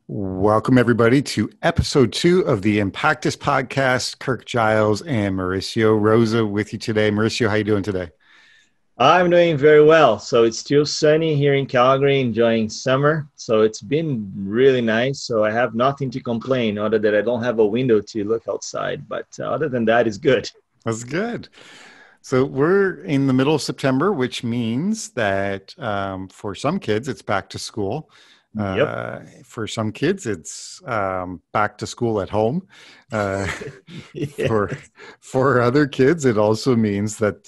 Welcome, everybody, to episode 2 of the Impactus podcast. Kirk Giles and Mauricio Rosa with you today. Mauricio, how you doing today? I'm doing very well. So it's still sunny here in Calgary, enjoying summer. So it's been really nice. So I have nothing to complain other than I don't have a window to look outside. But other than that, it's good. That's good. So we're in the middle of September, which means that for some kids, it's back to school. Yep. For some kids, it's back to school at home. Uh, Yeah. for for other kids, it also means that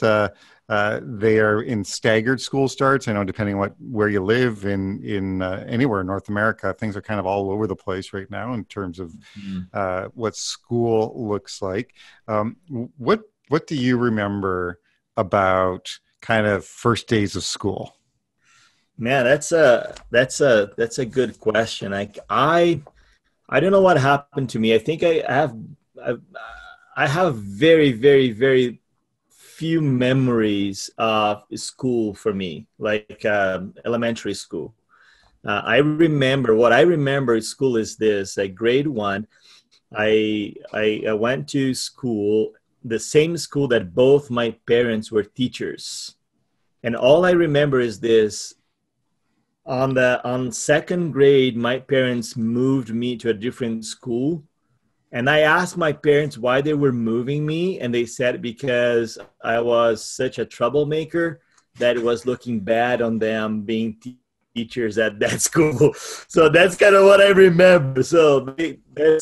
they are in staggered school starts. I know, depending on where you live in anywhere in North America, things are kind of all over the place right now in terms of Mm. what school looks like. What do you remember about kind of first days of school? Man, that's a good question. I don't know what happened to me. I think I, I have very few memories of school for me, like elementary school. What I remember at school is this: like grade one, I went to school, the same school that both my parents were teachers, and all I remember is this: on second grade, my parents moved me to a different school, and I asked my parents why they were moving me, and they said because I was such a troublemaker that it was looking bad on them being teachers at that school. So that's kind of what I remember. So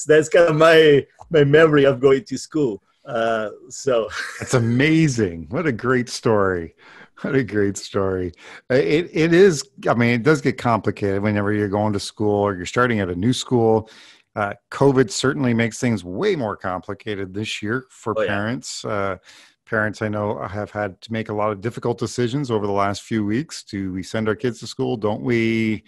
that's kind of my memory of going to school. So That's amazing. What a great story. What a great story. It is, I mean, it does get complicated whenever you're going to school or you're starting at a new school. COVID certainly makes things way more complicated this year for oh yeah, parents. Parents I know have had to make a lot of difficult decisions over the last few weeks. Do we send our kids to school? Don't we?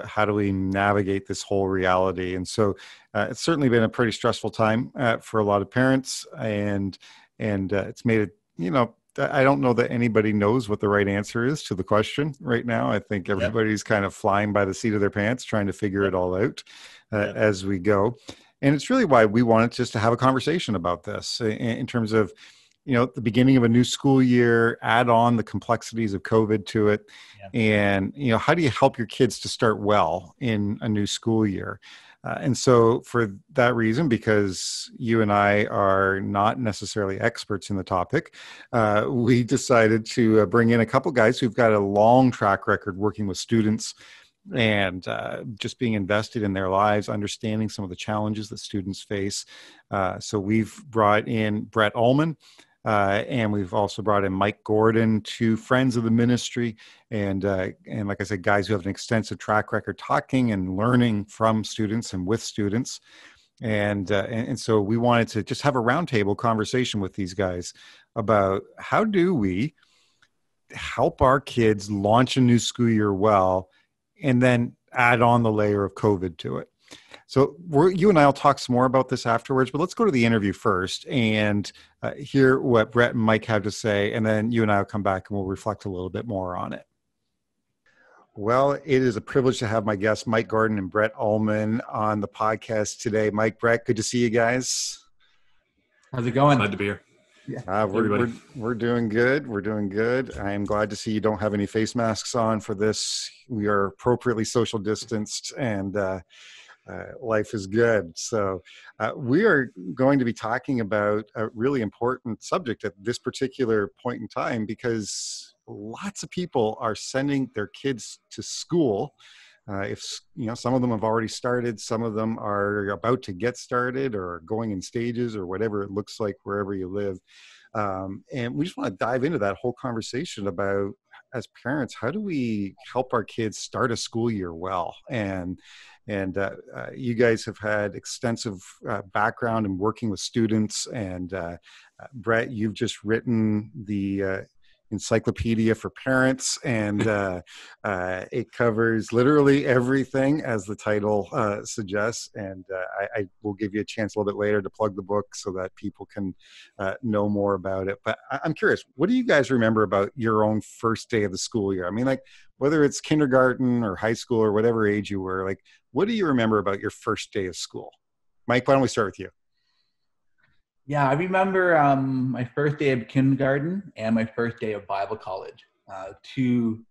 How do we navigate this whole reality? And so it's certainly been a pretty stressful time for a lot of parents, and it's made it. I don't know that anybody knows what the right answer is to the question right now. I think yep, everybody's kind of flying by the seat of their pants, trying to figure it yep, all out yep. as we go. And it's really why we wanted just to have a conversation about this in terms of, the beginning of a new school year, add on the complexities of COVID to it. Yeah. And, how do you help your kids to start well in a new school year? And so for that reason, because you and I are not necessarily experts in the topic, we decided to bring in a couple guys who've got a long track record working with students and just being invested in their lives, understanding some of the challenges that students face. So we've brought in Brett Ullman, and we've also brought in Mike Gordon, two friends of the ministry, and like I said, guys who have an extensive track record talking and learning from students and with students. And so we wanted to just have a roundtable conversation with these guys about how do we help our kids launch a new school year well, and then add on the layer of COVID to it. So you and I will talk some more about this afterwards, but let's go to the interview first and hear what Brett and Mike have to say, and then you and I will come back and we'll reflect a little bit more on it. Well, it is a privilege to have my guests, Mike Gordon and Brett Ullman, on the podcast today. Mike, Brett, good to see you guys. How's it going? Glad to be here. Yeah. We're, Everybody. we're doing good. We're doing good. I am glad to see you don't have any face masks on for this. We are appropriately social distanced, and life is good. So we are going to be talking about a really important subject at this particular point in time, because lots of people are sending their kids to school. If some of them have already started, some of them are about to get started or going in stages or whatever it looks like wherever you live. And we just want to dive into that whole conversation about, as parents, how do we help our kids start a school year well? And you guys have had extensive background in working with students. And Brett, you've just written encyclopedia for parents, and it covers literally everything, as the title suggests. And I will give you a chance a little bit later to plug the book so that people can know more about it. But I'm curious, what do you guys remember about your own first day of the school year? I mean, like, whether it's kindergarten or high school or whatever age you were, like, what do you remember about your first day of school? Mike, why don't we start with you? Yeah, I remember my first day of kindergarten and my first day of Bible college, two,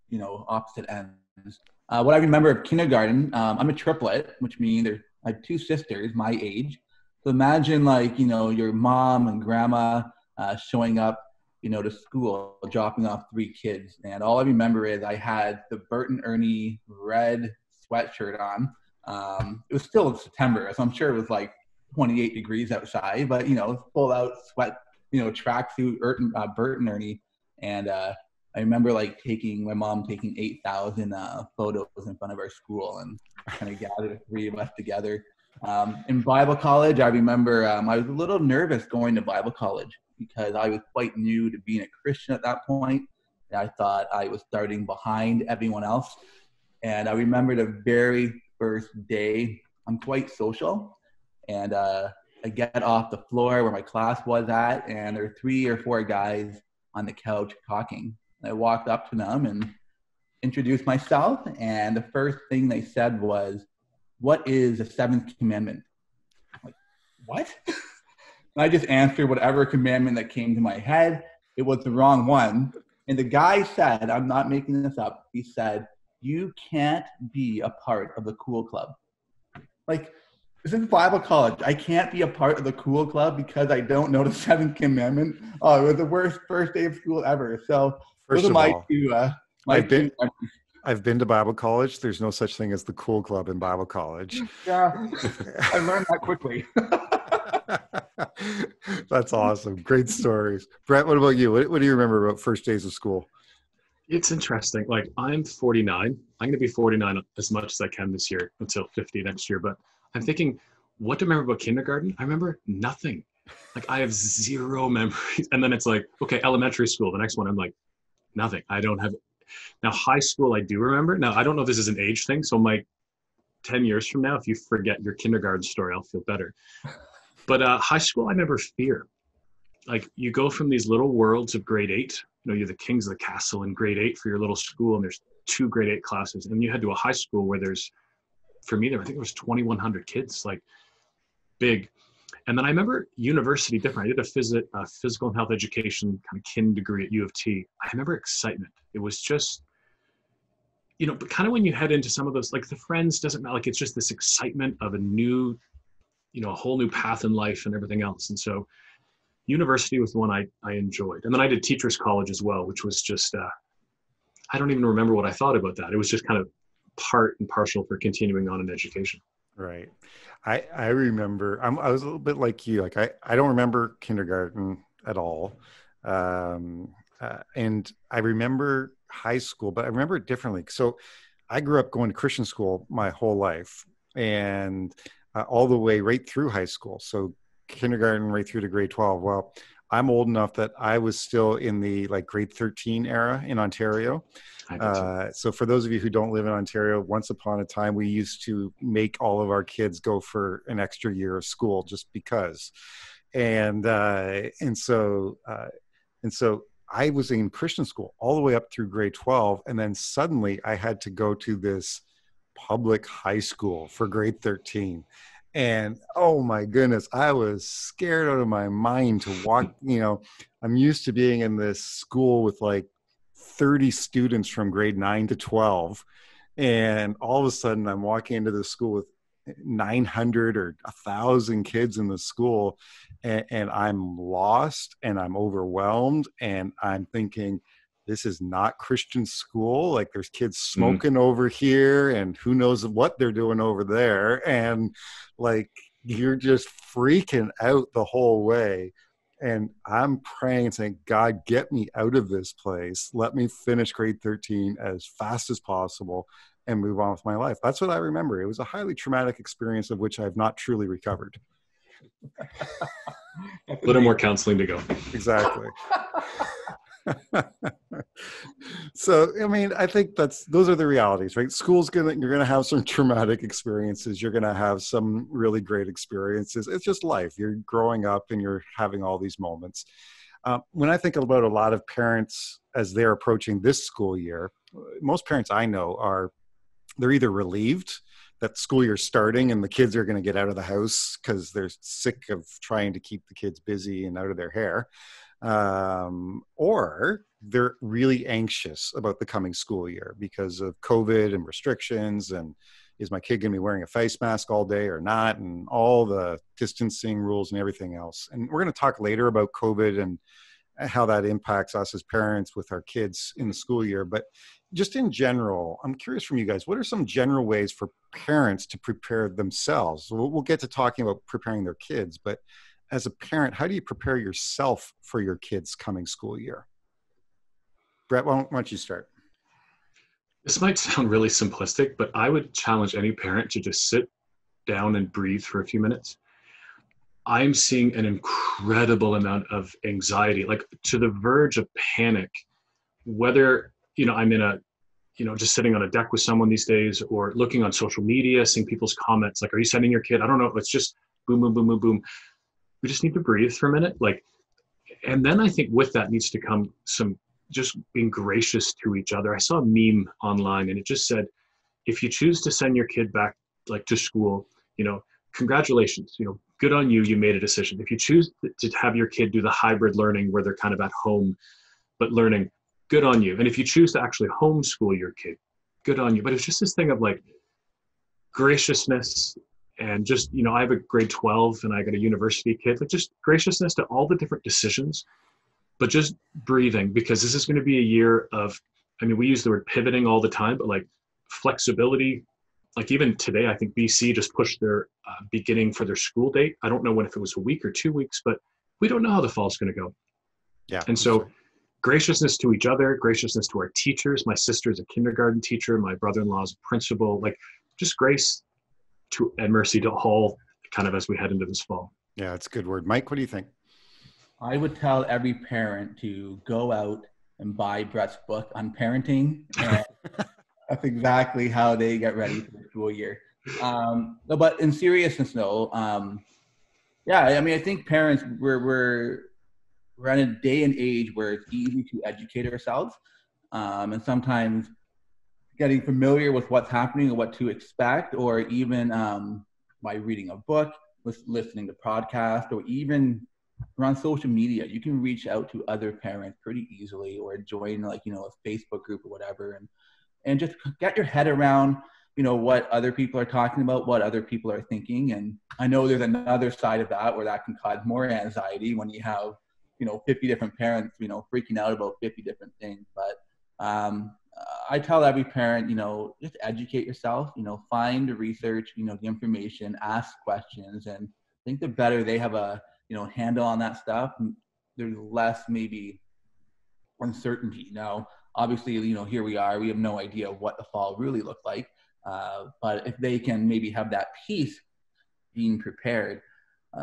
opposite ends. What I remember of kindergarten, I'm a triplet, which means I have two sisters my age. So imagine your mom and grandma showing up, to school, dropping off three kids. And all I remember is I had the Bert and Ernie red sweatshirt on. It was still September, so I'm sure it was like 28 degrees outside, but full out sweat, tracksuit, Bert and Ernie. And I remember my mom taking 8,000 photos in front of our school and kind of gathered the three of us together. In Bible college, I remember I was a little nervous going to Bible college because I was quite new to being a Christian at that point. And I thought I was starting behind everyone else. And I remember the very first day, I'm quite social. And I get off the floor where my class was at, and there were 3 or 4 guys on the couch talking. And I walked up to them and introduced myself, and the first thing they said was, "What is the 7th commandment?" I'm like, what? And I just answered whatever commandment that came to my head. It was the wrong one. And the guy said, I'm not making this up, he said, "You can't be a part of the cool club." Like, this is Bible college. I can't be a part of the cool club because I don't know the 7th commandment. Oh, it was the worst first day of school ever. So First those are of all, two. I've been to Bible college. There's no such thing as the cool club in Bible college. Yeah, I learned that quickly. That's awesome. Great stories. Brett, what about you? What do you remember about first days of school? It's interesting. Like, I'm 49. I'm going to be 49 as much as I can this year until 50 next year. But I'm thinking, what do I remember about kindergarten? I remember nothing. Like, I have zero memories. And then it's like, okay, elementary school. The next one, I'm like, nothing. I don't have. Now, high school, I do remember. Now, I don't know if this is an age thing. So, Mike, 10 years from now, if you forget your kindergarten story, I'll feel better. But high school, I remember fear. Like, you go from these little worlds of grade 8. You're the kings of the castle in grade 8 for your little school, and there's 2 grade 8 classes. And you head to a high school where for me, I think there was 2,100 kids, like, big. And then I remember university different. I did a physical and health education kind of kin degree at U of T. I remember excitement. It was just, but kind of when you head into some of those, like, the friends doesn't matter. Like, it's just this excitement of a new, a whole new path in life and everything else. And so university was the one I enjoyed. And then I did teachers college as well, which was just, I don't even remember what I thought about that. It was just kind of part and parcel for continuing on in education. Right. I remember, I was a little bit like you. Like, I don't remember kindergarten at all. And I remember high school, but I remember it differently. So I grew up going to Christian school my whole life, and all the way right through high school. So kindergarten right through to grade 12. Well, I'm old enough that I was still in the grade 13 era in Ontario. So for those of you who don't live in Ontario, once upon a time, we used to make all of our kids go for an extra year of school just because. And so I was in Christian school all the way up through grade 12. And then suddenly I had to go to this public high school for grade 13. And oh my goodness, I was scared out of my mind to walk. I'm used to being in this school with 30 students from grade 9 to 12. And all of a sudden I'm walking into this school with 900 or 1,000 kids in the school. And I'm lost and I'm overwhelmed. And I'm thinking, this is not Christian school. Like, there's kids smoking over here and who knows what they're doing over there. And you're just freaking out the whole way. And I'm praying and saying, God, get me out of this place. Let me finish grade 13 as fast as possible and move on with my life. That's what I remember. It was a highly traumatic experience of which I've not truly recovered. A little more counseling to go. Exactly. So, I mean, I think those are the realities, right? You're gonna have some traumatic experiences. You're gonna have some really great experiences. It's just life. You're growing up and you're having all these moments. When I think about a lot of parents as they're approaching this school year, most parents I know they're either relieved that school year's starting and the kids are going to get out of the house because they're sick of trying to keep the kids busy and out of their hair, or they're really anxious about the coming school year because of COVID and restrictions, and is my kid going to be wearing a face mask all day or not, and all the distancing rules and everything else. And we're going to talk later about COVID and how that impacts us as parents with our kids in the school year. But just in general, I'm curious from you guys, what are some general ways for parents to prepare themselves? We'll get to talking about preparing their kids, but as a parent, how do you prepare yourself for your kids' coming school year? Brett, why don't you start? This might sound really simplistic, but I would challenge any parent to just sit down and breathe for a few minutes. I'm seeing an incredible amount of anxiety, like to the verge of panic, whether, I'm in just sitting on a deck with someone these days or looking on social media, seeing people's comments, like, are you sending your kid? I don't know. It's just boom, boom, boom, boom, boom. We just need to breathe for a minute. And then I think with that needs to come some just being gracious to each other. I saw a meme online and it just said, if you choose to send your kid back to school, congratulations, good on you, you made a decision. If you choose to have your kid do the hybrid learning where they're kind of at home but learning, good on you. And if you choose to actually homeschool your kid, good on you. But it's just this thing of graciousness and just, I have a grade 12 and I got a university kid, just graciousness to all the different decisions, but just breathing, because this is going to be a year of, we use the word pivoting all the time, but flexibility. Even today, I think BC just pushed their beginning for their school date. I don't know if it was a week or 2 weeks, but we don't know how the fall's going to go. Yeah. And so graciousness to each other, graciousness to our teachers. My sister's a kindergarten teacher. My brother-in-law's a principal, just grace and mercy to all kind of as we head into this fall. Yeah, that's a good word. Mike, what do you think? I would tell every parent to go out and buy Brett's book on parenting. And that's exactly how they get ready for the school year. But in seriousness, though, I think parents, we're in a day and age where it's easy to educate ourselves, and sometimes getting familiar with what's happening and what to expect, or even by reading a book, listening to podcasts, or even on social media, you can reach out to other parents pretty easily, or join a Facebook group or whatever, and just get your head around, what other people are talking about, what other people are thinking. And I know there's another side of that where that can cause more anxiety when you have, 50 different parents, freaking out about 50 different things. But I tell every parent, just educate yourself, find the research, the information, ask questions, and I think the better they have a, handle on that stuff, there's less maybe uncertainty. Now, obviously, here we are, we have no idea what the fall really looked like. But if they can maybe have that peace being prepared,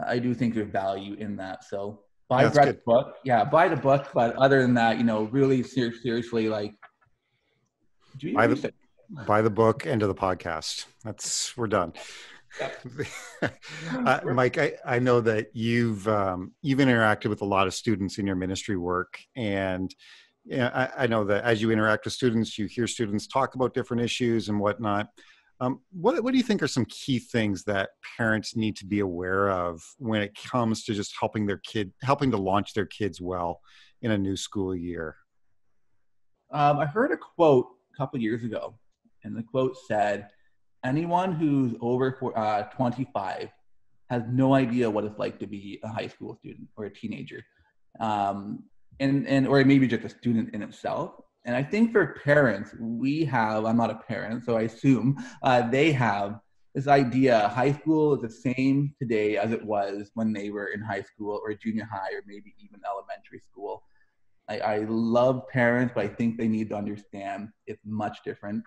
I do think there's value in that. So buy Brett's book. Yeah, buy the book. But other than that, really seriously, buy the book, end of the podcast. We're done. Mike, I know that you've interacted with a lot of students in your ministry work, and I know that as you interact with students, you hear students talk about different issues and whatnot. What do you think are some key things that parents need to be aware of when it comes to just helping to launch their kids well in a new school year? I heard a quote a couple of years ago, and the quote said, anyone who's over 25 has no idea what it's like to be a high school student or a teenager, and or maybe just a student in itself. And I think for parents, I'm not a parent, so I assume they have this idea high school is the same today as it was when they were in high school or junior high or maybe even elementary school. I love parents, but I think they need to understand it's much different.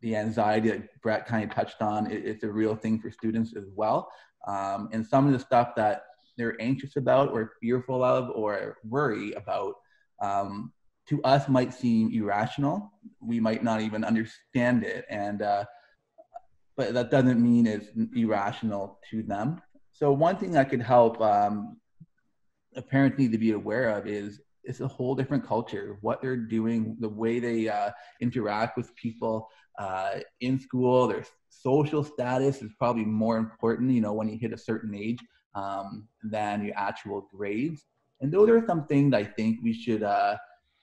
The anxiety that Brett kind of touched on, it's a real thing for students as well. And some of the stuff that they're anxious about or fearful of or worry about, to us might seem irrational. We might not even understand it, and but that doesn't mean it's irrational to them. So one thing that could help a parent need to be aware of is it's a whole different culture, what they're doing, the way they interact with people in school. Their social status is probably more important, you know, when you hit a certain age than your actual grades. And those are some things I think we should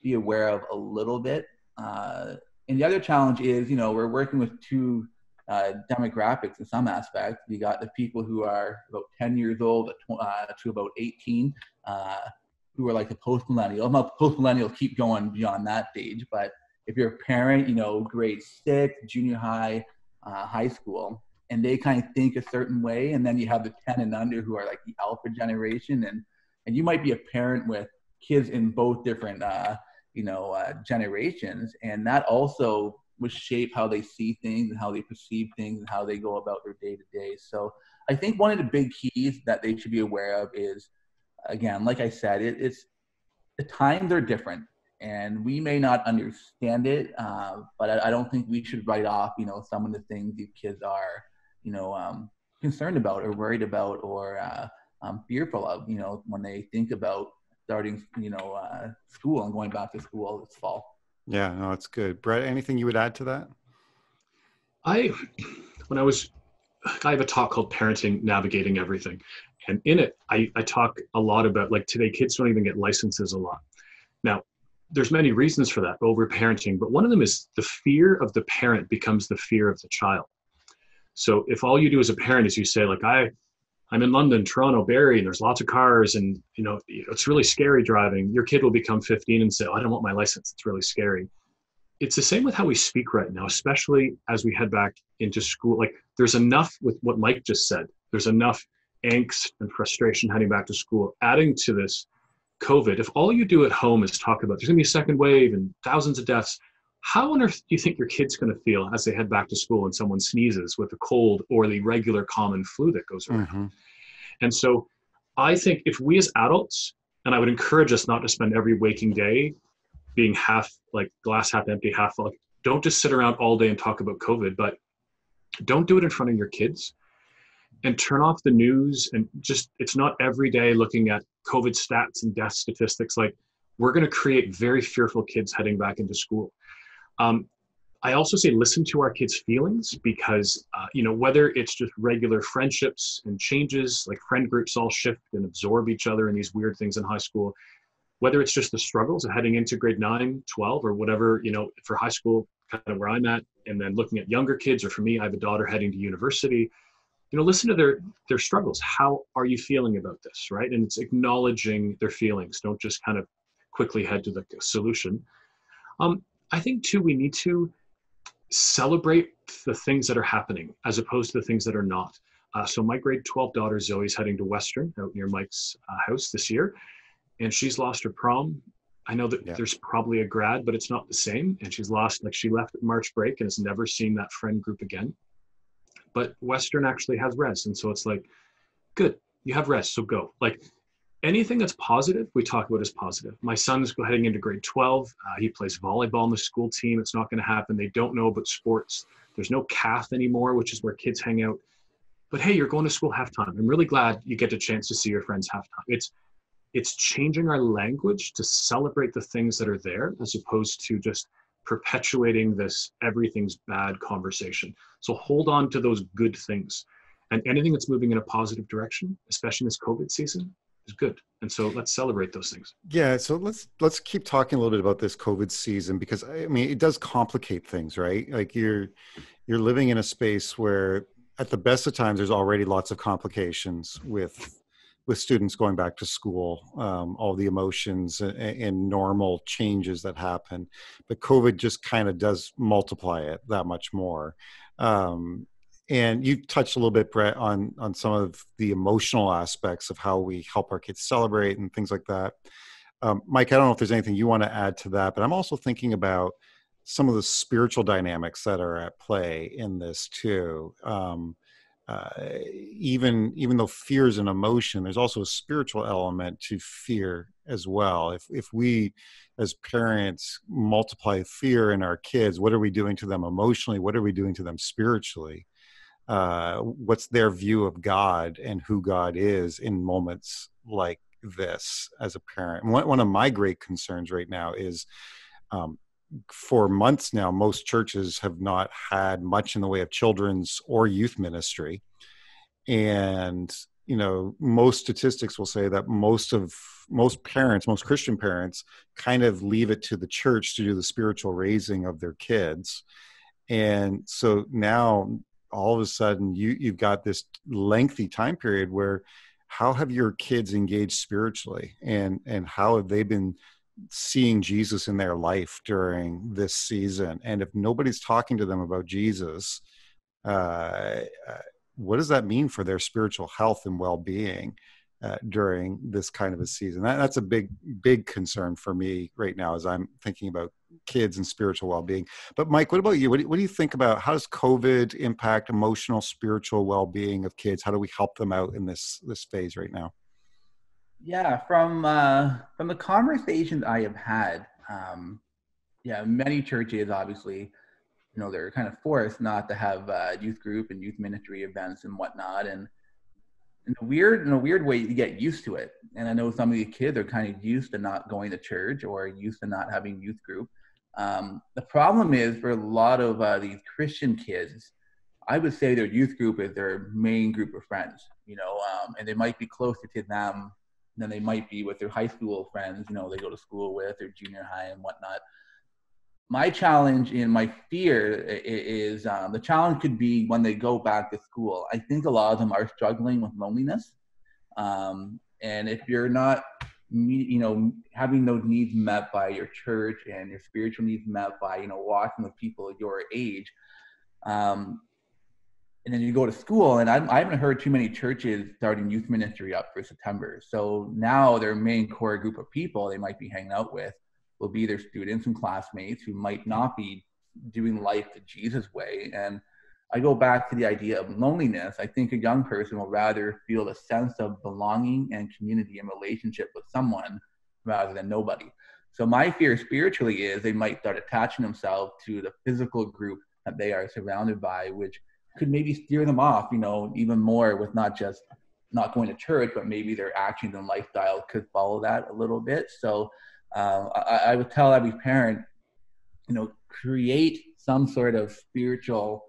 be aware of a little bit. And the other challenge is, you know, we're working with two demographics in some aspects. We got the people who are about 10 years old to about 18, who are like the post-millennials. Now, post-millennials keep going beyond that stage, but if you're a parent, you know, grade 6, junior high, high school, and they kind of think a certain way, and then you have the 10 and under who are like the alpha generation, and you might be a parent with kids in both different, generations, and that also would shape how they see things and how they perceive things and how they go about their day-to-day. So I think one of the big keys that they should be aware of is, again, like I said, it's the times are different, and we may not understand it, but I don't think we should write off, you know, some of the things these kids are, you know, concerned about or worried about or fearful of, you know, when they think about starting, you know, school and going back to school this fall. Yeah, no, that's good. Brett, anything you would add to that? I have a talk called Parenting Navigating Everything. And in it, I talk a lot about, like, today kids don't even get licenses a lot. Now, there's many reasons for that, over parenting, but one of them is the fear of the parent becomes the fear of the child. So if all you do as a parent is you say, like, I'm in London, Toronto, Barrie, and there's lots of cars, and you know it's really scary driving, your kid will become 15 and say, oh, I don't want my license, it's really scary. It's the same with how we speak right now, especially as we head back into school. Like, there's enough with what Mike just said. There's enough angst and frustration heading back to school. Adding to this COVID, if all you do at home is talk about there's going to be a second wave and thousands of deaths, how on earth do you think your kid's going to feel as they head back to school and someone sneezes with a cold or the regular common flu that goes around? Mm-hmm. And so I think if we as adults, and I would encourage us not to spend every waking day being half, like, glass half empty, half full. Don't just sit around all day and talk about COVID, but don't do it in front of your kids, and turn off the news. And just, it's not every day looking at COVID stats and death statistics. Like, we're going to create very fearful kids heading back into school. I also say listen to our kids' feelings, because, whether it's just regular friendships and changes, like friend groups all shift and absorb each other and these weird things in high school, whether it's just the struggles of heading into grade 9, 12, or whatever, for high school, kind of where I'm at, and then looking at younger kids, or for me, I have a daughter heading to university, listen to their struggles. How are you feeling about this, right? And it's acknowledging their feelings. Don't just kind of quickly head to the solution. I think too, we need to celebrate the things that are happening as opposed to the things that are not. So my grade 12 daughter Zoe's heading to Western out near Mike's house this year, and she's lost her prom. I know that there's probably a grad, but it's not the same. And she's lost, like, she left at March break and has never seen that friend group again. But Western actually has res, and so it's like, good, you have res, so go. Like, anything that's positive, we talk about as positive. My son's heading into grade 12. He plays volleyball on the school team. It's not going to happen. They don't know about sports. There's no CAF anymore, which is where kids hang out. But hey, you're going to school halftime. I'm really glad you get a chance to see your friends halftime. It's changing our language to celebrate the things that are there, as opposed to just perpetuating this everything's bad conversation. So hold on to those good things. And anything that's moving in a positive direction, especially in this COVID season, is good. And so let's celebrate those things. Yeah. So let's keep talking a little bit about this COVID season, because I mean, it does complicate things, right? Like, you're living in a space where at the best of times, there's already lots of complications with students going back to school, all the emotions and normal changes that happen. But COVID just kind of does multiply it that much more. And you touched a little bit, Brett, on some of the emotional aspects of how we help our kids celebrate and things like that. Mike, I don't know if there's anything you want to add to that, but I'm also thinking about some of the spiritual dynamics that are at play in this too. even though fear is an emotion, there's also a spiritual element to fear as well. If we as parents multiply fear in our kids, what are we doing to them emotionally? What are we doing to them spiritually? What's their view of God and who God is in moments like this as a parent? And one of my great concerns right now is, for months now, most churches have not had much in the way of children's or youth ministry. And, most statistics will say that most parents, most Christian parents, kind of leave it to the church to do the spiritual raising of their kids. And so now all of a sudden you've got this lengthy time period where, how have your kids engaged spiritually, and how have they been seeing Jesus in their life during this season? And if nobody's talking to them about Jesus, what does that mean for their spiritual health and well-being during this kind of a season? That's a big concern for me right now as I'm thinking about kids and spiritual well-being. But Mike, what about you? What do you think about, how does COVID impact emotional, spiritual well-being of kids? How do we help them out in this phase right now? Yeah, from the conversations I have had, many churches obviously, they're kind of forced not to have youth group and youth ministry events and whatnot, and in a weird way you get used to it. And I know some of the kids are kind of used to not going to church or used to not having youth group. The problem is, for a lot of these Christian kids, I would say their youth group is their main group of friends, and they might be closer to them than they might be with their high school friends, they go to school with, or junior high and whatnot. My challenge and my fear is the challenge could be when they go back to school. I think a lot of them are struggling with loneliness. And if you're not, having those needs met by your church and your spiritual needs met by, walking with people your age, and then you go to school, and I haven't heard too many churches starting youth ministry up for September. So now their main core group of people they might be hanging out with will be their students and classmates who might not be doing life the Jesus way. And I go back to the idea of loneliness. I think a young person will rather feel a sense of belonging and community and relationship with someone rather than nobody. So my fear spiritually is they might start attaching themselves to the physical group that they are surrounded by, which could maybe steer them off, even more, with not just not going to church, but maybe their actions and lifestyle could follow that a little bit. So I would tell every parent, create some sort of spiritual,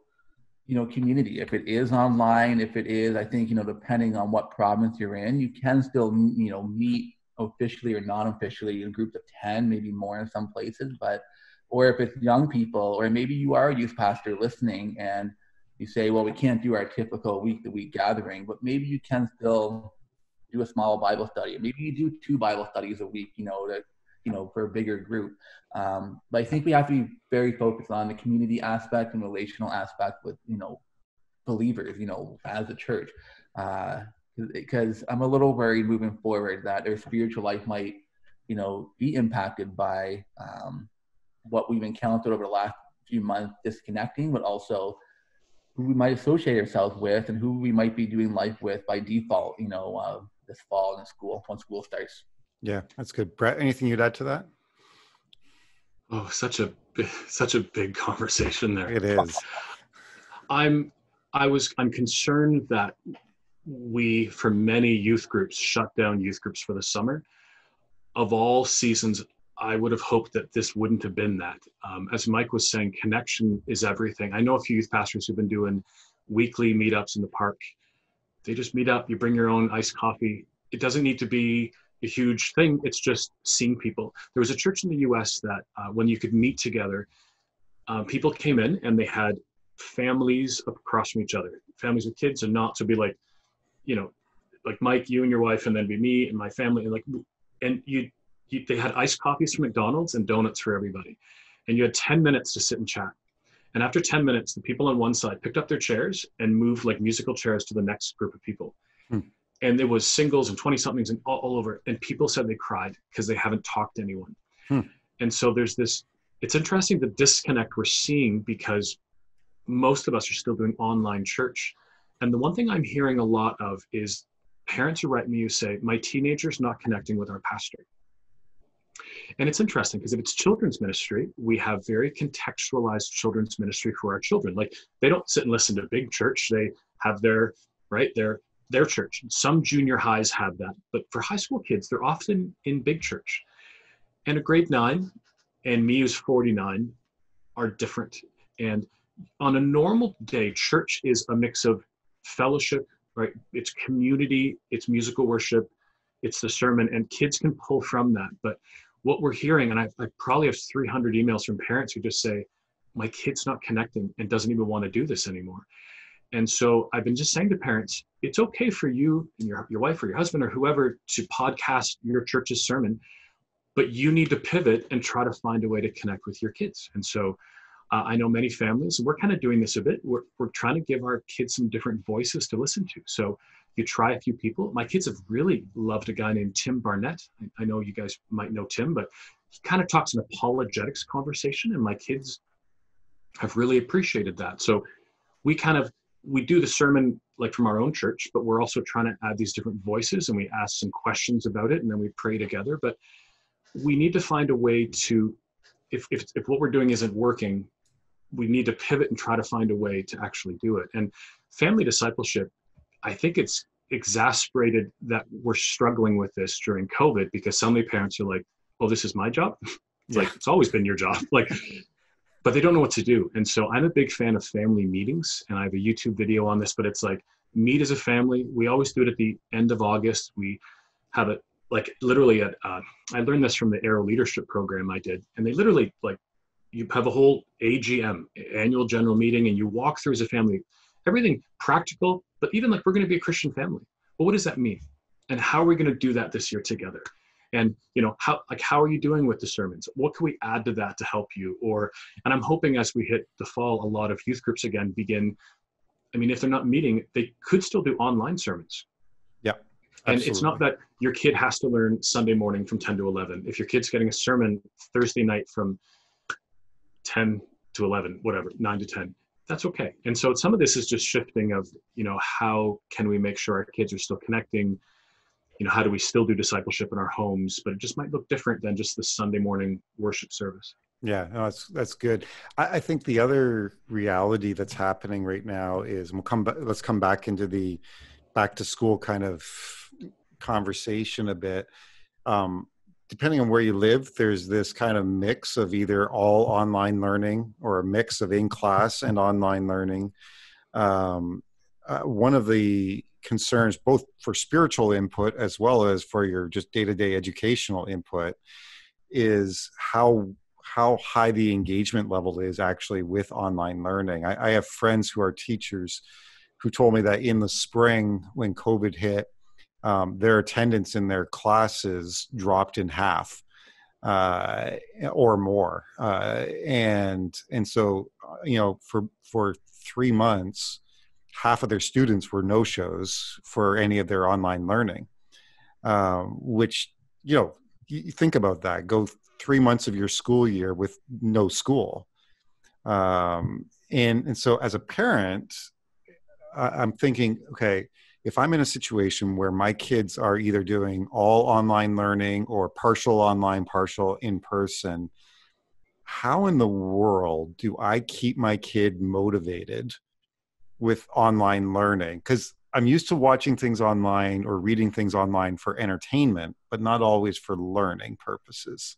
community. If it is online, if it is, I think, depending on what province you're in, you can still, meet officially or non-officially in groups of 10, maybe more in some places. But, or if it's young people, or maybe you are a youth pastor listening and you say, well, we can't do our typical week-to-week gathering, but maybe you can still do a small Bible study. Maybe you do 2 Bible studies a week, for a bigger group. But I think we have to be very focused on the community aspect and relational aspect with, believers, as a church. Because I'm a little worried moving forward that their spiritual life might, be impacted by what we've encountered over the last few months, disconnecting, but also who we might associate ourselves with and who we might be doing life with by default, this fall in school, when school starts. Yeah, that's good. Brett, anything you'd add to that? Oh, such a big conversation there. It is. I'm concerned that we, for many youth groups, shut down youth groups for the summer. Of all seasons, I would have hoped that this wouldn't have been that. As Mike was saying, connection is everything. I know a few youth pastors who've been doing weekly meetups in the park. They just meet up, you bring your own iced coffee. It doesn't need to be a huge thing. It's just seeing people. There was a church in the US that when you could meet together, people came in and they had families across from each other, families with kids and not. So it'd be like, like Mike, you and your wife, and then be me and my family. And they had iced coffees from McDonald's and donuts for everybody. And you had 10 minutes to sit and chat. And after 10 minutes, the people on one side picked up their chairs and moved like musical chairs to the next group of people. And there was singles and 20 somethings and all over. And people said they cried because they haven't talked to anyone. And so there's this, it's interesting the disconnect we're seeing because most of us are still doing online church. And the one thing I'm hearing a lot of is parents who write me who say, my teenager's not connecting with our pastor. And it's interesting because if it's children's ministry, we have very contextualized children's ministry for our children. Like they don't sit and listen to big church. They have their, right, their church. Some junior highs have that. But for high school kids, they're often in big church. And a grade 9 and me who's 49 are different. And on a normal day, church is a mix of fellowship, right? It's community, it's musical worship, it's the sermon, and kids can pull from that. But what we're hearing, and I probably have 300 emails from parents who just say, my kid's not connecting and doesn't even want to do this anymore. And so I've been just saying to parents, it's okay for you and your wife or your husband or whoever to podcast your church's sermon, but you need to pivot and try to find a way to connect with your kids. And so I know many families, we're kind of doing this a bit. We're trying to give our kids some different voices to listen to. So you try a few people. My kids have really loved a guy named Tim Barnett. I know you guys might know Tim, but he kind of talks an apologetics conversation, and my kids have really appreciated that. So we do the sermon like from our own church, but we're also trying to add these different voices, and we ask some questions about it, and then we pray together. But we need to find a way to, if what we're doing isn't working, we need to pivot and try to find a way to actually do it. And family discipleship, I think it's exasperated that we're struggling with this during COVID, because so many parents are like, oh, this is my job. It's like, it's always been your job. Like, but they don't know what to do. And so I'm a big fan of family meetings, and I have a YouTube video on this, but it's like, meet as a family. We always do it at the end of August. We have it like literally I learned this from the Aero Leadership program I did. And they literally, like, you have a whole AGM, annual general meeting, and you walk through as a family, everything practical, but even like, we're going to be a Christian family. Well, what does that mean? And how are we going to do that this year together? And, how are you doing with the sermons? What can we add to that to help you? And I'm hoping as we hit the fall, a lot of youth groups again begin, if they're not meeting, they could still do online sermons. Yeah. And it's not that your kid has to learn Sunday morning from 10 to 11. If your kid's getting a sermon Thursday night from 10 to 11, whatever, 9 to 10, that's okay. And so some of this is just shifting of, how can we make sure our kids are still connecting? How do we still do discipleship in our homes? But it just might look different than just the Sunday morning worship service. Yeah, no, that's good. I think the other reality that's happening right now is, and let's come back into the back to school kind of conversation a bit. Depending on where you live, there's this kind of mix of either all online learning or a mix of in-class and online learning. One of the concerns, both for spiritual input as well as for your just day-to-day educational input, is how high the engagement level is actually with online learning. I have friends who are teachers who told me that in the spring when COVID hit, their attendance in their classes dropped in half or more. And so, for 3 months, half of their students were no-shows for any of their online learning, which, you think about that. Go 3 months of your school year with no school. And so as a parent, I'm thinking, okay, if I'm in a situation where my kids are either doing all online learning or partial online, partial in person, how in the world do I keep my kid motivated with online learning? Because I'm used to watching things online or reading things online for entertainment, but not always for learning purposes.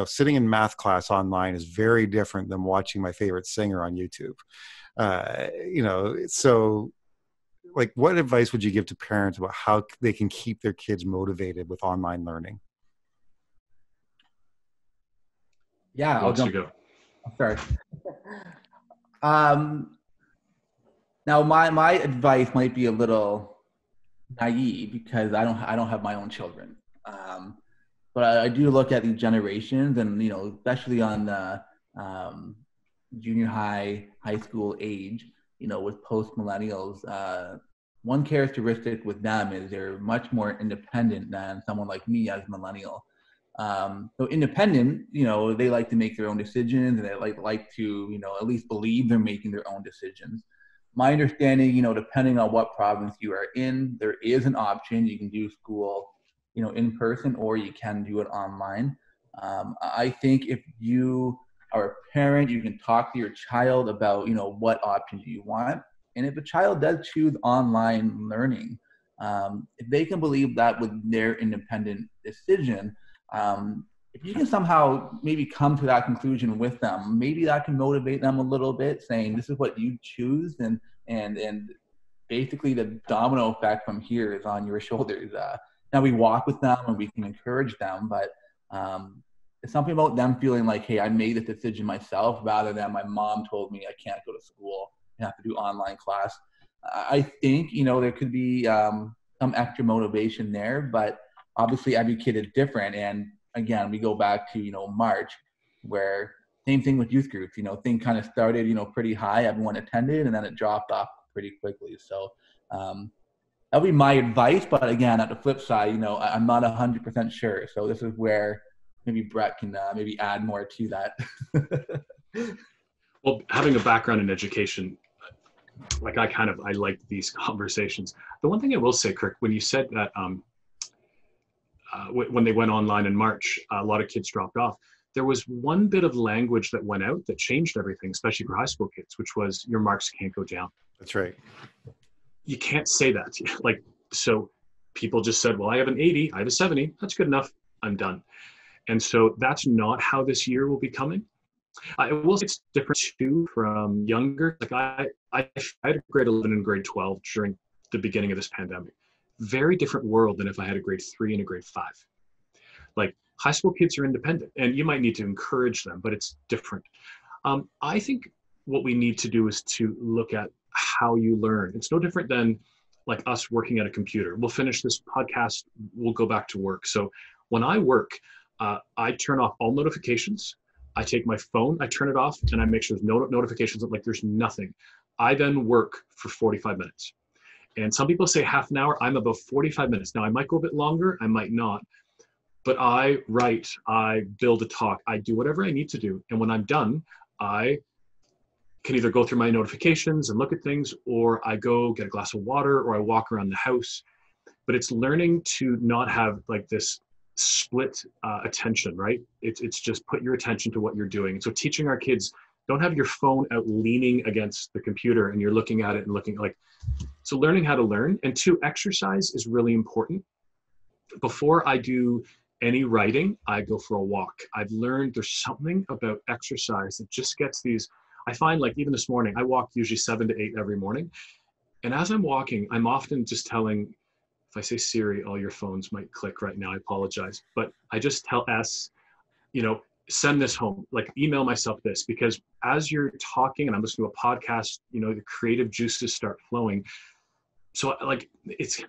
Sitting in math class online is very different than watching my favorite singer on YouTube. So like, what advice would you give to parents about how they can keep their kids motivated with online learning? Yeah, I'll jump. Go. Sorry. Now my advice might be a little naive because I don't have my own children. But I do look at these generations, and especially on the junior high school age, with post millennials, one characteristic with them is they're much more independent than someone like me as a millennial. So independent, they like to make their own decisions, and they like to, at least believe they're making their own decisions. my understanding, depending on what province you are in, there is an option. You can do school, in person, or you can do it online. I think if you are a parent, you can talk to your child about, what options you want. And if a child does choose online learning, if they can believe that with their independent decision, if you can somehow maybe come to that conclusion with them, maybe that can motivate them a little bit, saying this is what you choose, and basically the domino effect from here is on your shoulders. Now we walk with them and we can encourage them, but it's something about them feeling like, hey, I made this decision myself, rather than my mom told me I can't go to school, I have to do online class. I think, there could be some extra motivation there, but obviously every kid is different. And again, we go back to, March, where same thing with youth groups, thing kind of started, pretty high, everyone attended, and then it dropped off pretty quickly. So that would be my advice. But again, at the flip side, I'm not 100% sure. So this is where maybe Brett can maybe add more to that. Well, having a background in education, like I like these conversations. The one thing I will say, Kirk, when you said that when they went online in March, a lot of kids dropped off. There was one bit of language that went out that changed everything, especially for high school kids, which was your marks can't go down. That's right. You can't say that. Like, so people just said, well, I have an 80, I have a 70. That's good enough. I'm done. And so that's not how this year will be coming. I will say it's different too from younger. Like I had a grade 11 and grade 12 during the beginning of this pandemic. Very different world than if I had a grade 3 and a grade 5. Like high school kids are independent and you might need to encourage them, but it's different. I think what we need to do is to look at how you learn. It's no different than like us working at a computer. We'll finish this podcast, we'll go back to work. So when I work, I turn off all notifications. I take my phone, I turn it off, and I make sure there's no notifications, like there's nothing. I then work for 45 minutes. And some people say half an hour, I'm about 45 minutes. Now I might go a bit longer, I might not, but I write, I build a talk, I do whatever I need to do. And when I'm done, I can either go through my notifications and look at things, or I go get a glass of water, or I walk around the house. But it's learning to not have like this split attention, right? It's just put your attention to what you're doing. And so teaching our kids, don't have your phone out leaning against the computer and you're looking at it and looking like, so learning how to learn. And 2, exercise is really important. Before I do any writing, I go for a walk. I've learned there's something about exercise that just gets these, I find like even this morning, I walk usually 7 to 8 every morning. And as I'm walking, I'm often just telling, if I say Siri, all your phones might click right now, I apologize. But I just tell S, send this home, like email myself this, because as you're talking and I'm listening to a podcast, the creative juices start flowing. So like it's,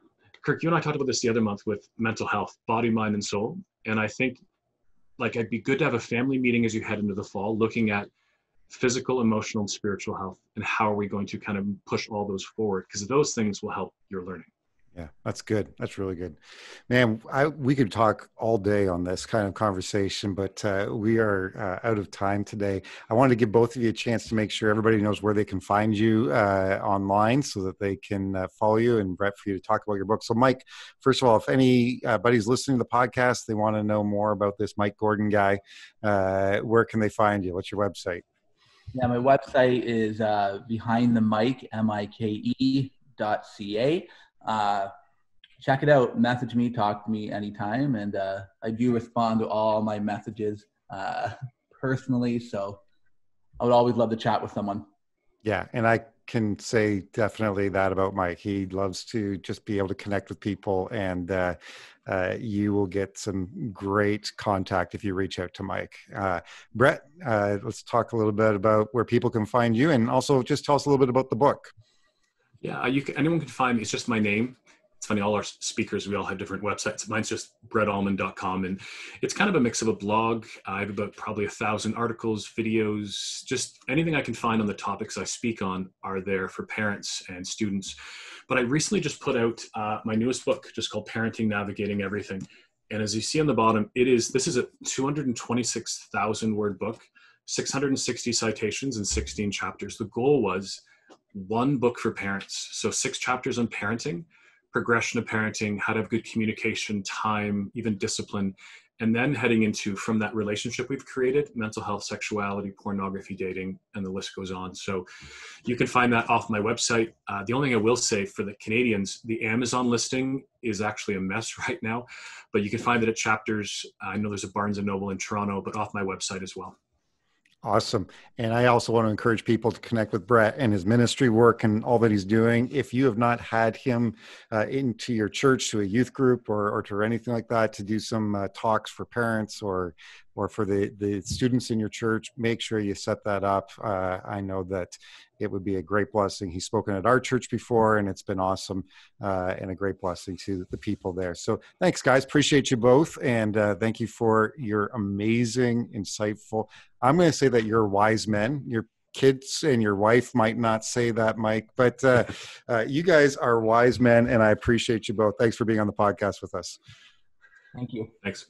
Kirk, you and I talked about this the other month with mental health, body, mind, and soul. And I think like it'd be good to have a family meeting as you head into the fall, looking at physical, emotional, and spiritual health, and how are we going to kind of push all those forward? Because those things will help your learning. Yeah, that's good. That's really good. Man, we could talk all day on this kind of conversation, but we are out of time today. I wanted to give both of you a chance to make sure everybody knows where they can find you online so that they can follow you, and Brett, for you to talk about your book. So Mike, first of all, if anybody's listening to the podcast, they want to know more about this Mike Gordon guy, where can they find you? What's your website? Yeah, my website is behindthemic, MIKE.ca. Check it out, message me, talk to me anytime, and I do respond to all my messages personally, so I would always love to chat with someone. Yeah, and I can say definitely that about Mike. He loves to just be able to connect with people, and you will get some great contact if you reach out to Mike. Brett, let's talk a little bit about where people can find you, and also just tell us a little bit about the book. Yeah, anyone can find me. It's just my name. It's funny, all our speakers, we all have different websites. Mine's just brettallman.com, and it's kind of a mix of a blog. I have about probably 1,000 articles, videos, just anything I can find on the topics I speak on are there for parents and students. But I recently just put out my newest book, just called Parenting, Navigating Everything. And as you see on the bottom, this is a 226,000 word book, 660 citations and 16 chapters. The goal was one book for parents. So 6 chapters on parenting, progression of parenting, how to have good communication, time, even discipline, and then heading into, from that relationship we've created, mental health, sexuality, pornography, dating, and the list goes on. So you can find that off my website. The only thing I will say for the Canadians, the Amazon listing is actually a mess right now, but you can find it at Chapters. I know there's a Barnes & Noble in Toronto, but off my website as well. Awesome. And I also want to encourage people to connect with Brett and his ministry work and all that he's doing. If you have not had him into your church, to a youth group or to anything like that, to do some talks for parents or for the students in your church, make sure you set that up. I know that it would be a great blessing. He's spoken at our church before, and it's been awesome and a great blessing to the people there. So thanks, guys. Appreciate you both. And thank you for your amazing, insightful. I'm going to say that you're wise men. Your kids and your wife might not say that, Mike, but you guys are wise men, and I appreciate you both. Thanks for being on the podcast with us. Thank you. Thanks.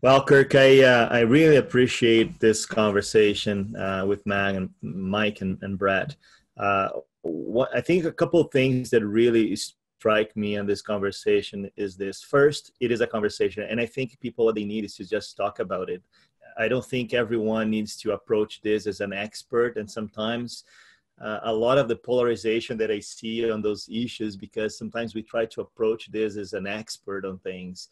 Well, Kirk, I really appreciate this conversation with Mike and Brett. What I think a couple of things that really strike me on this conversation is this. First, it is a conversation, and I think people, what they need is to just talk about it. I don't think everyone needs to approach this as an expert, and sometimes a lot of the polarization that I see on those issues, because sometimes we try to approach this as an expert on things.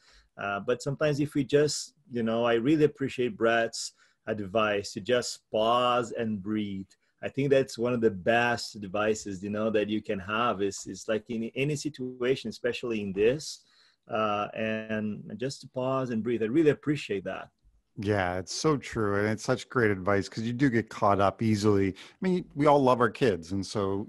But sometimes if we just, I really appreciate Brett's advice to just pause and breathe. I think that's one of the best advices, that you can have is like in any situation, especially in this, and just to pause and breathe. I really appreciate that. Yeah, it's so true. And it's such great advice because you do get caught up easily. I mean, we all love our kids. And so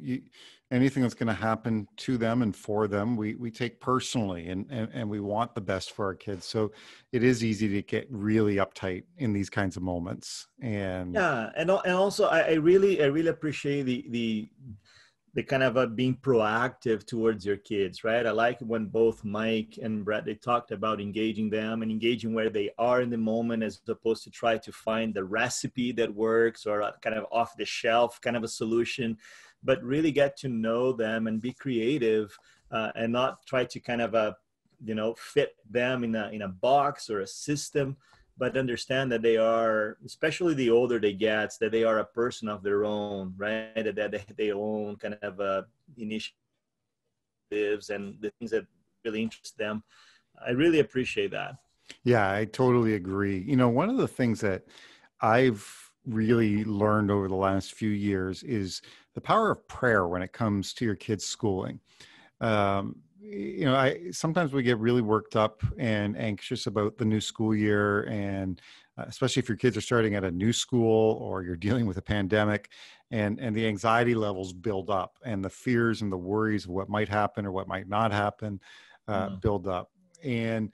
anything that's going to happen to them and for them, we take personally and we want the best for our kids. So it is easy to get really uptight in these kinds of moments. And yeah, and also I really appreciate the kind of being proactive towards your kids, right? I like when both Mike and Brett, they talked about engaging them and engaging where they are in the moment, as opposed to try to find the recipe that works or a kind of off the shelf kind of a solution, but really get to know them and be creative and not try to kind of, fit them in a box or a system, but understand that they are, especially the older they get, that they are a person of their own, right? That they own kind of initiatives and the things that really interest them. I really appreciate that. Yeah, I totally agree. One of the things that I've really learned over the last few years is the power of prayer when it comes to your kids' schooling. Sometimes we get really worked up and anxious about the new school year, and especially if your kids are starting at a new school or you're dealing with a pandemic, and the anxiety levels build up, and the fears and the worries of what might happen or what might not happen build up. And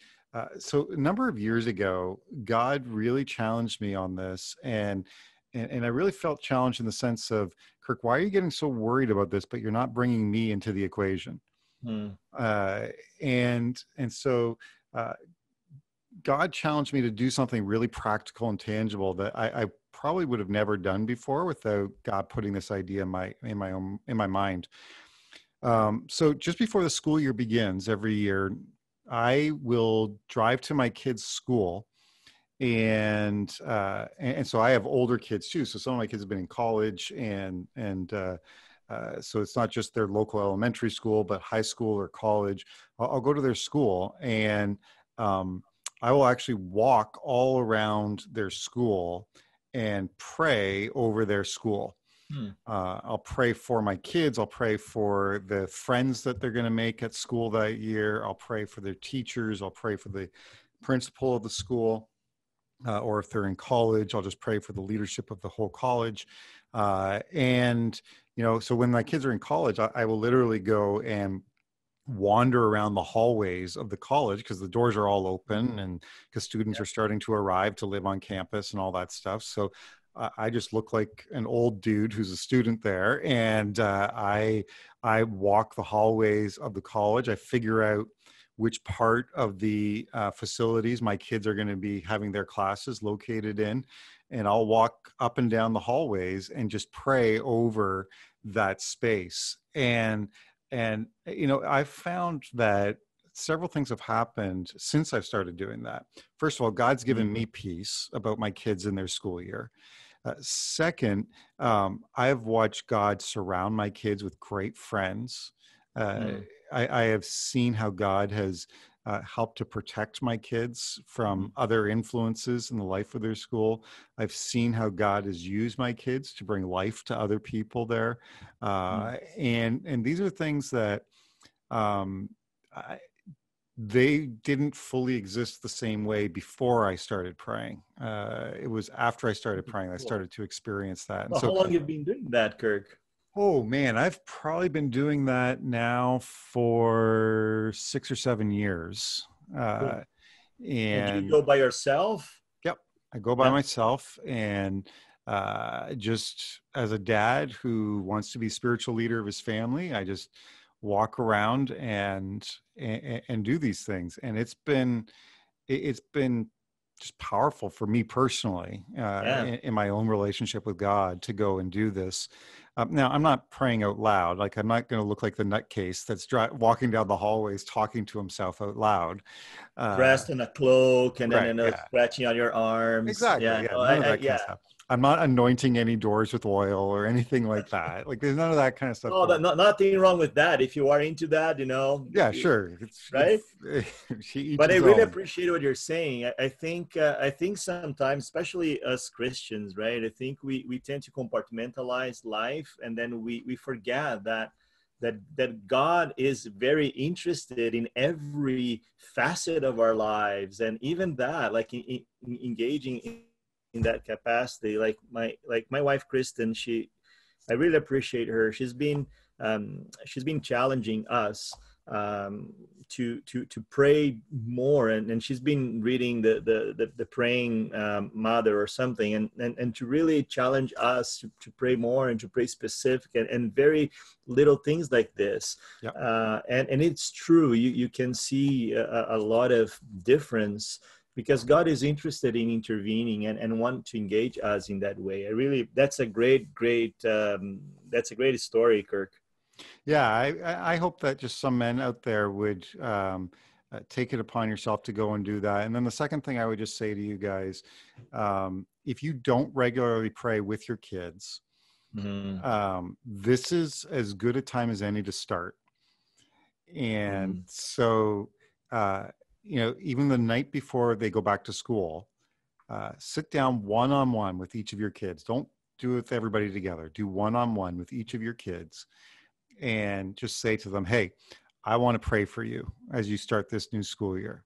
so a number of years ago, God really challenged me on this, and I really felt challenged in the sense of, Kirk, why are you getting so worried about this, but you're not bringing me into the equation? And so God challenged me to do something really practical and tangible that I probably would have never done before without God putting this idea in my mind. So just before the school year begins every year, I will drive to my kids' school. And so I have older kids too. So some of my kids have been in college and so it's not just their local elementary school, but high school or college. I'll go to their school, and I will actually walk all around their school and pray over their school. I'll pray for my kids. I'll pray for the friends that they're going to make at school that year. I'll pray for their teachers. I'll pray for the principal of the school. Or if they're in college, I'll just pray for the leadership of the whole college. So when my kids are in college, I will literally go and wander around the hallways of the college because the doors are all open and because students are starting to arrive to live on campus and all that stuff. So I just look like an old dude who's a student there. And I walk the hallways of the college. I figure out which part of the facilities my kids are going to be having their classes located in. And I'll walk up and down the hallways and just pray over that space. And I've found that several things have happened since I've started doing that. First of all, God's given me peace about my kids in their school year. Second, I've watched God surround my kids with great friends. I have seen how God has helped to protect my kids from other influences in the life of their school. I've seen how God has used my kids to bring life to other people there. And these are things that they didn't fully exist the same way before I started praying. It was after I started praying, I started to experience that. And Well, so, how long have you been doing that, Kirk? oh man, I've probably been doing that now for 6 or 7 years. Cool. And do you And go by yourself? yep, I go by myself, and just as a dad who wants to be spiritual leader of his family, I just walk around and do these things. And it's been just powerful for me personally in my own relationship with God to go and do this. Now, I'm not praying out loud. Like, I'm not going to look like the nutcase that's walking down the hallways talking to himself out loud. Dressed in a cloak and right, then scratching on your arms. Exactly. Yeah. No, None of that kind of stuff. I'm not anointing any doors with oil or anything like that. Like, there's none of that kind of stuff. Oh, nothing wrong with that. If you are into that, Yeah, sure. Right. But I really appreciate what you're saying. I think sometimes, especially us Christians, right? I think we tend to compartmentalize life, and then we forget that God is very interested in every facet of our lives, and even that, like engaging in that capacity. Like my wife Kristen, I really appreciate her. She's been challenging us to pray more, and she's been reading the praying mother or something, and to really challenge us to pray more and to pray specific and very little things like this. Yep. And it's true, you can see a lot of difference, because God is interested in intervening and want to engage us in that way. That's a great story, Kirk. Yeah, I hope that just some men out there would take it upon yourself to go and do that. And then the second thing I would just say to you guys, if you don't regularly pray with your kids, this is as good a time as any to start. And so, even the night before they go back to school, sit down one-on-one with each of your kids. Don't do it with everybody together. Do one-on-one with each of your kids, and just say to them, hey, I want to pray for you as you start this new school year.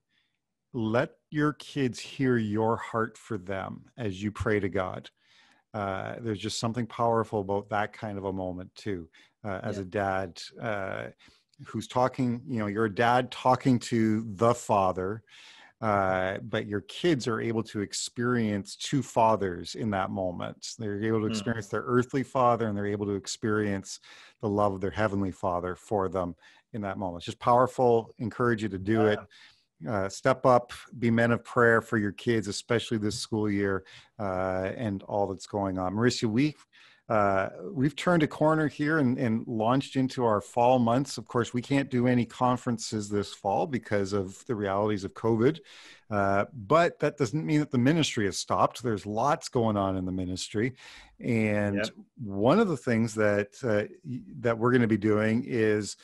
Let your kids hear your heart for them as you pray to God. There's just something powerful about that kind of a moment too. As a dad who's talking, you're a dad talking to the Father, but your kids are able to experience two fathers in that moment. They're able to experience their earthly father, and they're able to experience the love of their heavenly Father for them in that moment. It's just powerful. Encourage you to do it. Step up, be men of prayer for your kids, especially this school year and all that's going on. Mauricio, we've turned a corner here and launched into our fall months. Of course, we can't do any conferences this fall because of the realities of COVID, but that doesn't mean that the ministry has stopped. There's lots going on in the ministry. And one of the things that we're going to be doing is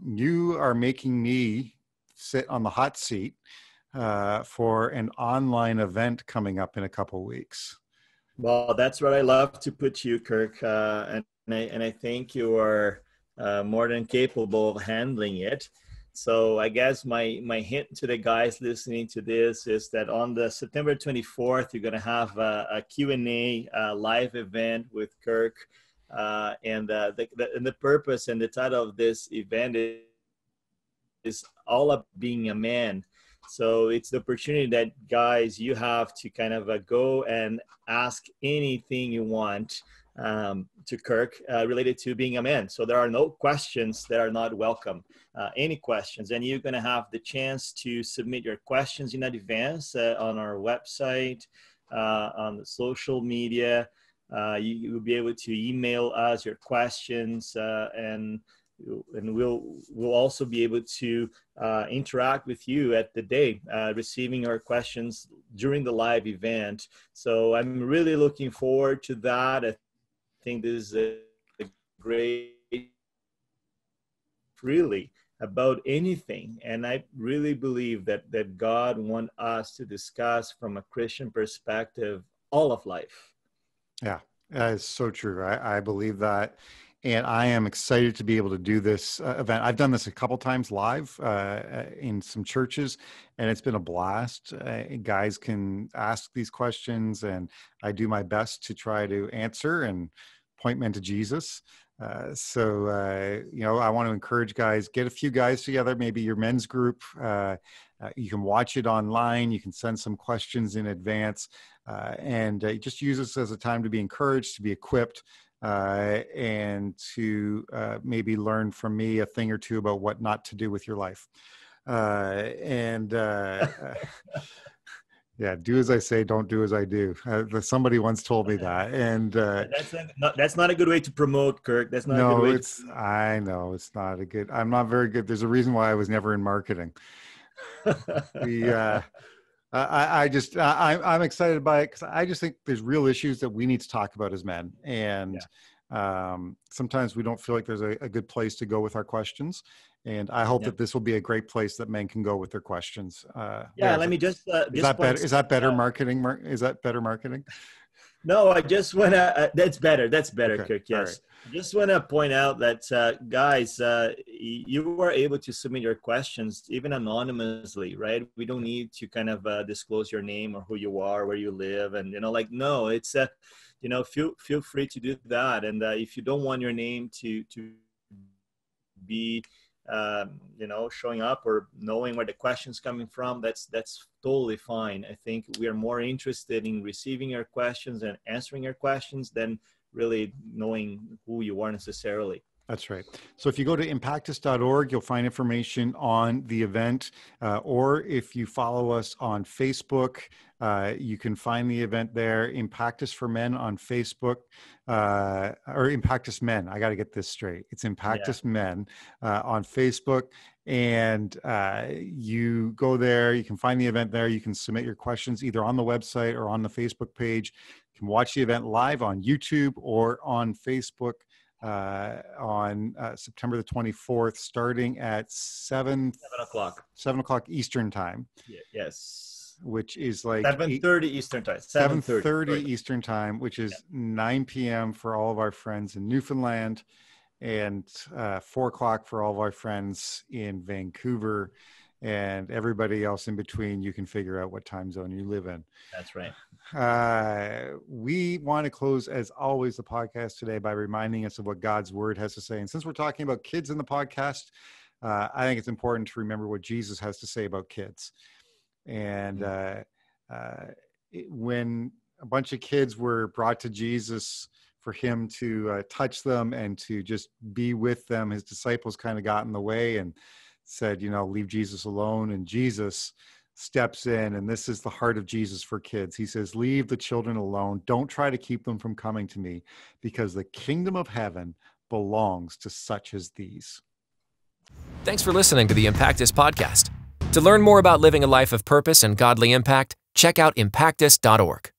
you are making me sit on the hot seat for an online event coming up in a couple of weeks. Well, that's what I love to put you, Kirk, and I think you are more than capable of handling it. So I guess my hint to the guys listening to this is that on the September 24th, you're going to have a Q&A live event with Kirk, and the purpose and the title of this event is all about being a man. So it's the opportunity that, guys, you have to kind of go and ask anything you want to Kirk related to being a man. So there are no questions that are not welcome. Any questions, and you're going to have the chance to submit your questions in advance on our website, on the social media. You will be able to email us your questions, and we'll also be able to interact with you at the day, receiving your questions during the live event. So I'm really looking forward to that. I think this is a great, really, about anything. And I really believe that God wants us to discuss from a Christian perspective all of life. Yeah, that is so true. I believe that. And I am excited to be able to do this event. I've done this a couple times live in some churches, and it's been a blast. Guys can ask these questions, and I do my best to try to answer and point men to Jesus. I want to encourage guys, get a few guys together, maybe your men's group. You can watch it online. You can send some questions in advance, and just use this as a time to be encouraged, to be equipped, and to maybe learn from me a thing or two about what not to do with your life. Yeah, do as I say, don't do as I do. Somebody once told me that, and that's not a good way to promote, Kirk. That's not a good way. I know it's not a good. I'm not very good. There's a reason why I was never in marketing. I'm excited by it because I just think there's real issues that we need to talk about as men, and sometimes we don't feel like there's a good place to go with our questions. And I hope that this will be a great place that men can go with their questions. Let me just. Is that better? Is that better marketing? Is that better marketing? No, I just want to. That's better. That's better, Okay. Kirk. Yes. Right. Just want to point out that, guys, you are able to submit your questions even anonymously, right? We don't need to kind of disclose your name or who you are, where you live, and no, it's feel free to do that. And if you don't want your name to be showing up or knowing where the question's coming from, that's totally fine. I think we are more interested in receiving your questions and answering your questions than really knowing who you are necessarily. That's right. So if you go to impactus.org, you'll find information on the event, or if you follow us on Facebook, you can find the event there. Impactus for Men on Facebook, or Impactus Men. I got to get this straight. It's Impactus Men on Facebook, and you go there. You can find the event there. You can submit your questions either on the website or on the Facebook page. You can watch the event live on YouTube or on Facebook. On September the 24th, starting at 7 o'clock Eastern time. Yes. Which is like 7:30 Eastern time. 7:30 Eastern time, which is 9 p.m. for all of our friends in Newfoundland, and 4 o'clock for all of our friends in Vancouver, and everybody else in between. You can figure out what time zone you live in. That's right. We want to close, as always, the podcast today by reminding us of what God's word has to say. And since we're talking about kids in the podcast, I think it's important to remember what Jesus has to say about kids. And when a bunch of kids were brought to Jesus for him to touch them and to just be with them, his disciples kind of got in the way and said, leave Jesus alone. And Jesus steps in, and this is the heart of Jesus for kids. He says, leave the children alone. Don't try to keep them from coming to me, because the kingdom of heaven belongs to such as these. Thanks for listening to the Impactus podcast. To learn more about living a life of purpose and godly impact, check out impactus.org.